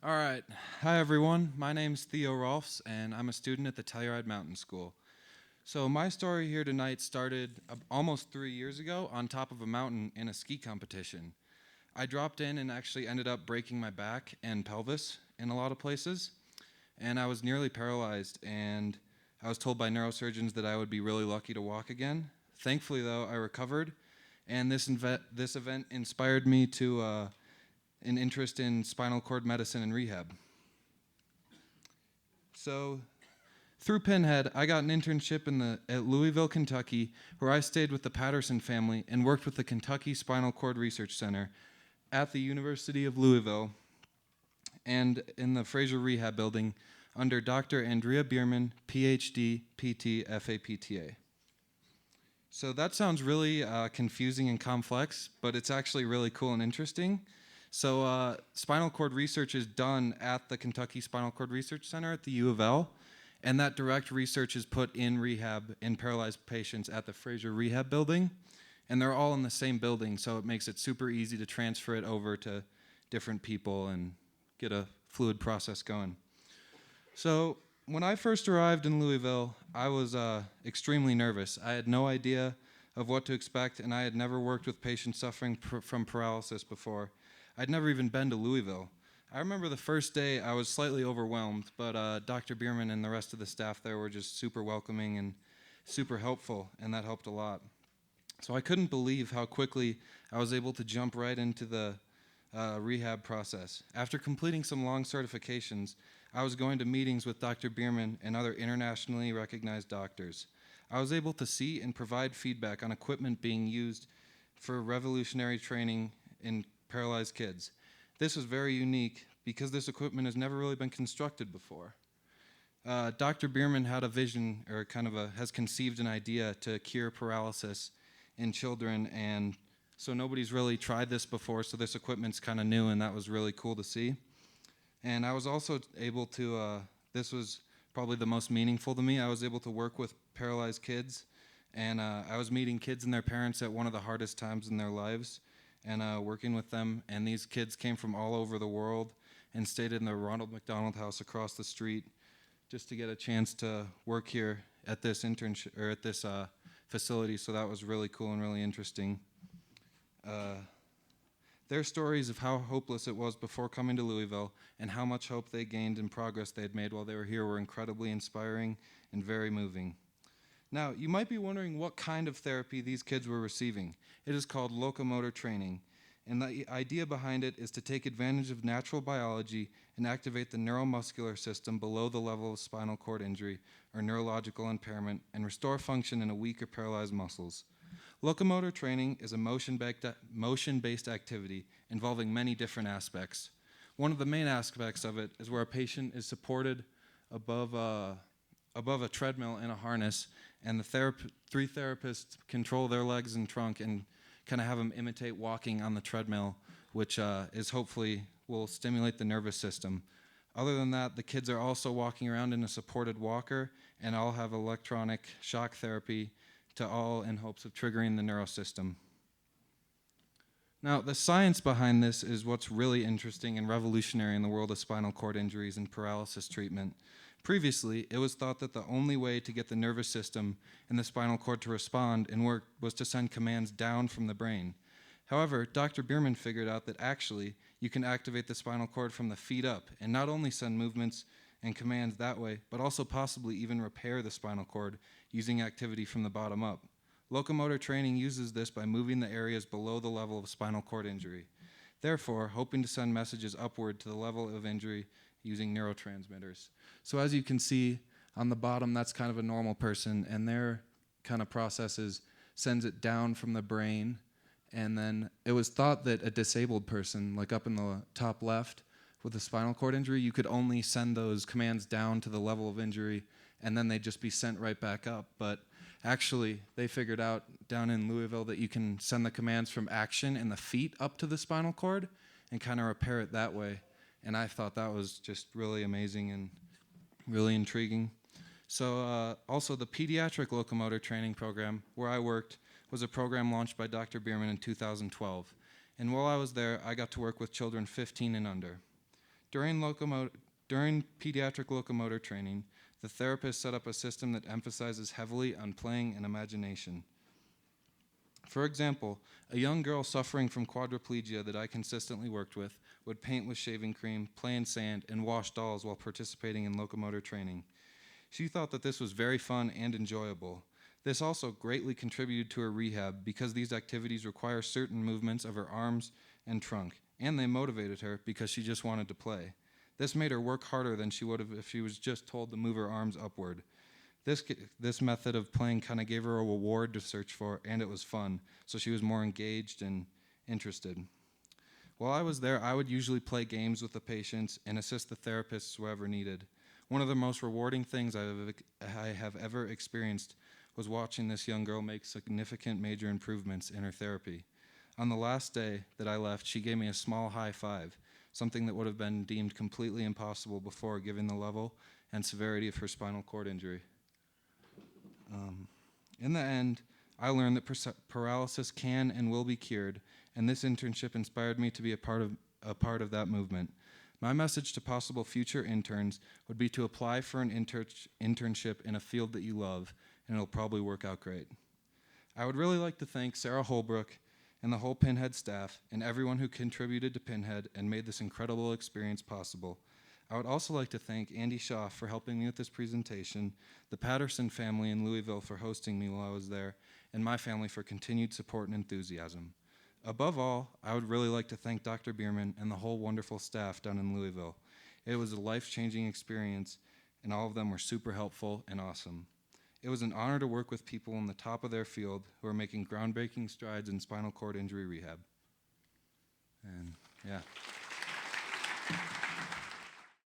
All right. Hi, everyone. My name's Theo Rolfs, and I'm a student at the Telluride Mountain School. So my story here tonight started almost 3 years ago on top of a mountain in a ski competition. I dropped in and actually ended up breaking my back and pelvis in a lot of places, and I was nearly paralyzed, and I was told by neurosurgeons that I would be really lucky to walk again. Thankfully, though, I recovered, and this event inspired me to an interest in spinal cord medicine and rehab. So through Pinhead, I got an internship at Louisville, Kentucky, where I stayed with the Patterson family and worked with the Kentucky Spinal Cord Research Center at the University of Louisville and in the Fraser Rehab Building under Dr. Andrea Bierman, PhD, PT, FAPTA. So that sounds really confusing and complex, but it's actually really cool and interesting. So spinal cord research is done at the Kentucky Spinal Cord Research Center at the U of L, and that direct research is put in rehab in paralyzed patients at the Fraser Rehab Building, and they're all in the same building, so it makes it super easy to transfer it over to different people and get a fluid process going. So when I first arrived in Louisville, I was extremely nervous. I had no idea of what to expect, and I had never worked with patients suffering from paralysis before. I'd never even been to Louisville. I remember the first day I was slightly overwhelmed, but Dr. Bierman and the rest of the staff there were just super welcoming and super helpful, and that helped a lot. So I couldn't believe how quickly I was able to jump right into the rehab process. After completing some long certifications, I was going to meetings with Dr. Bierman and other internationally recognized doctors. I was able to see and provide feedback on equipment being used for revolutionary training in paralyzed kids. This was very unique because this equipment has never really been constructed before. Dr. Bierman had a vision, or has conceived an idea to cure paralysis in children, and so nobody's really tried this before, so this equipment's kind of new, and that was really cool to see. And I was also able to, this was probably the most meaningful to me, I was able to work with paralyzed kids, and I was meeting kids and their parents at one of the hardest times in their lives, and working with them, and these kids came from all over the world and stayed in the Ronald McDonald House across the street just to get a chance to work here at this internship or at this facility. So that was really cool and really interesting. Their stories of how hopeless it was before coming to Louisville and how much hope they gained and progress they had made while they were here were incredibly inspiring and very moving. Now, you might be wondering what kind of therapy these kids were receiving. It is called locomotor training, and the idea behind it is to take advantage of natural biology and activate the neuromuscular system below the level of spinal cord injury or neurological impairment and restore function in a weak or paralyzed muscles. Locomotor training is a motion-based activity involving many different aspects. One of the main aspects of it is where a patient is supported above a treadmill in a harness, and the three therapists control their legs and trunk and kind of have them imitate walking on the treadmill, which is hopefully will stimulate the nervous system. Other than that, the kids are also walking around in a supported walker and all have electronic shock therapy to all in hopes of triggering the neurosystem. Now, the science behind this is what's really interesting and revolutionary in the world of spinal cord injuries and paralysis treatment. Previously, it was thought that the only way to get the nervous system and the spinal cord to respond and work was to send commands down from the brain. However, Dr. Bierman figured out that actually you can activate the spinal cord from the feet up and not only send movements and commands that way, but also possibly even repair the spinal cord using activity from the bottom up. Locomotor training uses this by moving the areas below the level of spinal cord injury, therefore hoping to send messages upward to the level of injury using neurotransmitters. So as you can see on the bottom, that's kind of a normal person, and their kind of processes sends it down from the brain, and then it was thought that a disabled person, like up in the top left with a spinal cord injury, you could only send those commands down to the level of injury, and then they'd just be sent right back up. But actually, they figured out down in Louisville that you can send the commands from action in the feet up to the spinal cord and kind of repair it that way. And I thought that was just really amazing and really intriguing. So also the pediatric locomotor training program where I worked was a program launched by Dr. Bierman in 2012. And while I was there, I got to work with children 15 and under. During pediatric locomotor training, the therapist set up a system that emphasizes heavily on playing and imagination. For example, a young girl suffering from quadriplegia that I consistently worked with would paint with shaving cream, play in sand, and wash dolls while participating in locomotor training. She thought that this was very fun and enjoyable. This also greatly contributed to her rehab because these activities require certain movements of her arms and trunk, and they motivated her because she just wanted to play. This made her work harder than she would have if she was just told to move her arms upward. This method of playing kind of gave her a reward to search for, and it was fun, so she was more engaged and interested. While I was there, I would usually play games with the patients and assist the therapists wherever needed. One of the most rewarding things I have ever experienced was watching this young girl make significant major improvements in her therapy. On the last day that I left, she gave me a small high five, something that would have been deemed completely impossible before, given the level and severity of her spinal cord injury. In the end, I learned that paralysis can and will be cured, and this internship inspired me to be a part of that movement. My message to possible future interns would be to apply for an internship in a field that you love, and it'll probably work out great. I would really like to thank Sarah Holbrook and the whole Pinhead staff and everyone who contributed to Pinhead and made this incredible experience possible. I would also like to thank Andy Shaw for helping me with this presentation, the Patterson family in Louisville for hosting me while I was there, and my family for continued support and enthusiasm. Above all, I would really like to thank Dr. Bierman and the whole wonderful staff down in Louisville. It was a life-changing experience, and all of them were super helpful and awesome. It was an honor to work with people on the top of their field who are making groundbreaking strides in spinal cord injury rehab. And yeah.